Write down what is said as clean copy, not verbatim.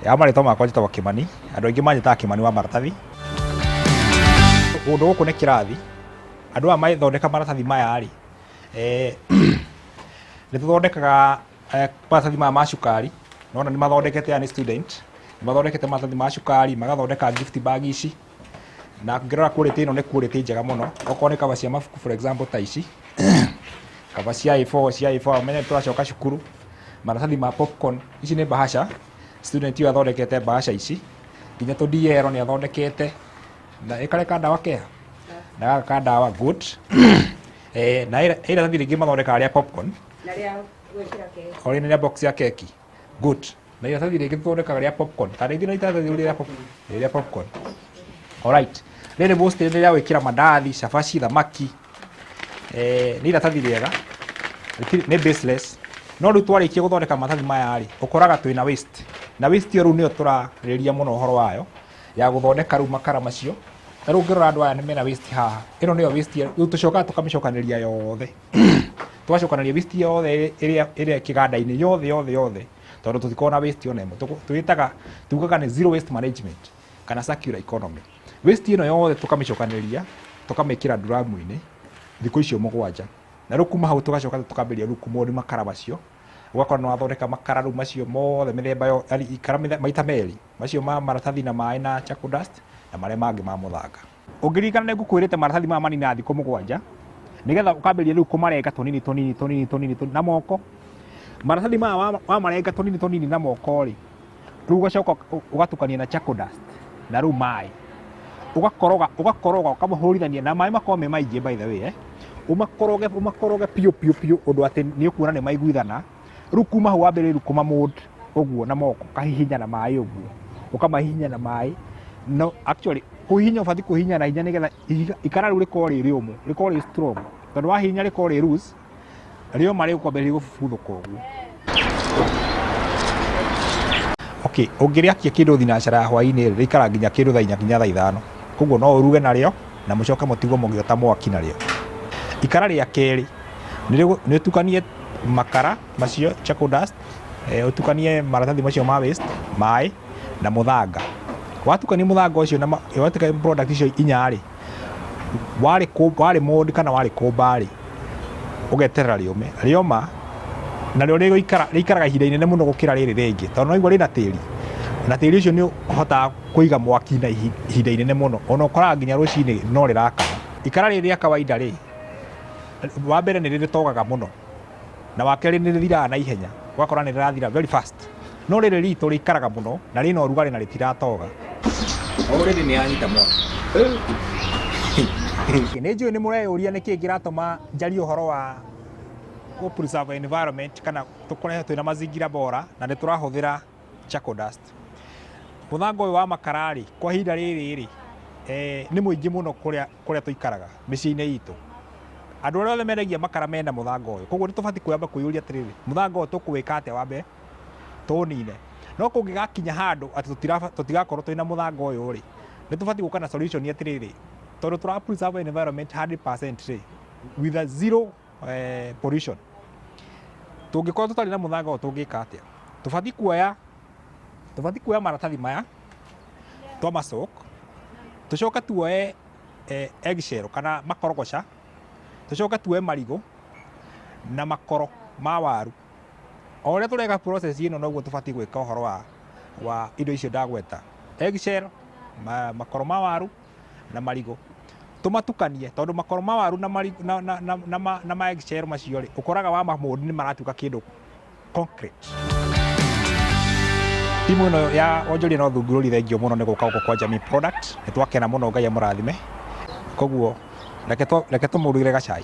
ya marĩtwa makwa njĩtagwo Kĩmani, andũ aingĩ manjĩtaga Kĩmani wa maratathi. Kũndũ gũkũ nĩ kĩrathi, andũ aya mathondeka maratathi maya rĩ, nĩ tũthondekaga maratathi maya ma cukari, nona nĩ mathondekete aya nĩ student, nĩ mathondekete maratathi ma cukari, magathondeka gift bag ici, na ngĩrora quality ĩno nĩ quality njega mũno, okorwo nĩ cover cia mabuku for example ta ici, cover cia A4, ũmenye tũracoka cukuru, maratathi ma popcorn, ici nĩ bahasha, student ũyũ athondekete bahasha ici, nginya tũdiero nĩ athondekete, na ĩkareka ndawa keha, na gaka ka ndawa good, na iratathi rĩngĩ mathondekaga rĩa popcorn, na rĩa gwĩkĩra keki, o rĩa box ya keki, good, na iratathi rĩngĩ tũthondekaga rĩa popcorn, ta rĩngĩ na iratathi rĩa popcorn, alright, rĩrĩ most nĩ rĩa gwĩkĩra mandathi, cabaci, thamaki, nĩ iratathi rĩega, nĩ baseless, no rĩu twarĩkia gũthondeka maratathi maya rĩ, ũkoraga twĩna waste, na waste ĩyo rĩu nĩyo tũrarĩrĩria mũno ũhoro wayo, ya gũthondeka rĩu makara macio, na rĩu ngĩrora andũ aya nĩ mena waste haha, ĩno nĩyo waste rĩu tũcokaga tũkamĩcokanĩrĩria yothe, tũgacokanĩrĩria waste yothe ĩrĩa kĩganda-inĩ yothe, tondũ tũtikoragwo na waste ona ĩmwe, twĩtaga tugaga nĩ zero waste management, kana circular economy, waste ĩno yothe tũkamĩcokanĩrĩria, tũkamĩkĩra nduramu-inĩ, thikũ icio 7, na rĩu kuma hau tũgacoka tũkambĩrĩria rĩu kumũri makara macio, ũgakora nĩ wathondeka makara rĩu macio mothe mĩthemba yo, ikara maita merĩ, macio ma maratathi na maĩ na charcoal dust, na marĩa mangĩ ma mũthanga. Ũngĩririkana nĩ ngũkwĩrĩte maratathi maya manina thikũ 7, nĩgetha ũkambĩrĩria rĩu kũmarenga tũnini na moko, maratathi maya wamarenga tũnini na moko rĩ, rĩu ũgacoka ũgatukania na charcoal dust, na rĩu maĩ, ũgakoroga ũkamahũrithania, na maĩ makorwo me maingĩ by the way, ũmakoroge piũ ũndũ atĩ nĩ ũkuona nĩ maiguithana, rĩu kuma hau wambĩrĩrie rĩu kũmamold ũguo na moko, ũkahihinya na maĩ ũguo, ũkamahihinya na maĩ, no actually kũhihinya ũbatiĩ kũhihinya na hinya nĩgetha ikara rĩu rĩkorwo rĩ rĩũmũ, rĩkorwo rĩ strong, tondũ wahihinya rĩkorwo rĩ loose, rĩoma rĩkwambĩrĩria gũbuthũka ũguo. Okay, ũngĩrĩakia kĩndũ thinacara ya hwaĩ-inĩ rĩikara nginya kĩndũ thaa 4 nginya thaa 5, koguo no ũruge narĩo na mũcoke mũtigwo mũgĩota mwaki narĩo. Ikara rĩa kerĩ nĩ ũtukanie makara macio charcoal dust, ũtukanie maratathi macio ma waste, maĩ na mũthanga. Watukania mũthanga ũcio na watukania product icio 4 rĩ, warĩ mold kana warĩ kũmba rĩ, ũgeterera rĩoma, na rĩo rĩikaraga ihinda inene mũno gũkĩra rĩrĩ rĩngĩ, tondũ noigua rĩna tĩri, na tĩri ũcio nĩ ũhotaga kũiga mwaki na ihinda inene mũno, ona ũkoraga nginya rũcinĩ no rĩrakana. Ikara rĩrĩ rĩa kawaida rĩ, wa mbere nĩ rĩtogaga mũno, na wa kerĩ nĩ rĩthiraga na ihenya, ũgakora nĩ rĩrathira very fast, no rĩrĩ ritũ rĩikaraga mũno na rĩna ũrugarĩ na rĩtiratoga. O rĩrĩ nĩ yanyita mwaki. Nĩ njũĩ nĩ mũreyũria nĩkĩĩ kĩratũma njarie ũhoro wa ku preserve environment kana tũkorwo twĩna mazingira bora na nĩ tũrahũthĩra charcoal dust. Mũthanga ũyũ wa makara rĩ, kwa ihinda rĩrĩ rĩ, nĩ mũingĩ mũno kũrĩa tũikaraga mĩciĩ-inĩ itũ. Andũ arĩa othe mendagia makara mena mũthanga ũyũ, koguo nĩ tũbatiĩ kwamba kwĩyũria atĩrĩrĩ, mũthanga ũyũ tũkũwĩka atĩa wambe tũũnine, no kũngĩgakinya handũ atĩ tũtigakorwo twĩna mũthanga ũyũ rĩ, nĩ tũbatiĩ gũka na solution atĩrĩrĩ, tondũ tũra preserve environment 100% rĩ, with a zero pollution. Tũngĩkorwo tũtarĩ na mũthanga ũyũ tũngĩka atĩa? Tũbatiĩ kuoya maratathi maya twa macoke, tũcoka tuoye eggshell kana makorogoca, tũcoka tuoye marigũ na makoro ma waru. O ũrĩa tũreka process ĩno noguo tũbatiĩ gwĩka ũhoro wa indo icio ndagweta, eggshell, makoro ma waru na marigũ, tũmatukanie, tondũ makoro ma waru na ma eggshell macio rĩ, ũkoraga wa mamold nĩ maratuĩka kĩndũ concrete. Timu ĩno ya wonjoria na ũthundũri thengio mũno nĩ gũka gũkũ kwa Jamii Product, nĩ twakena mũno, Ngai amũrathime, koguo reke tũmũrugĩre gacai.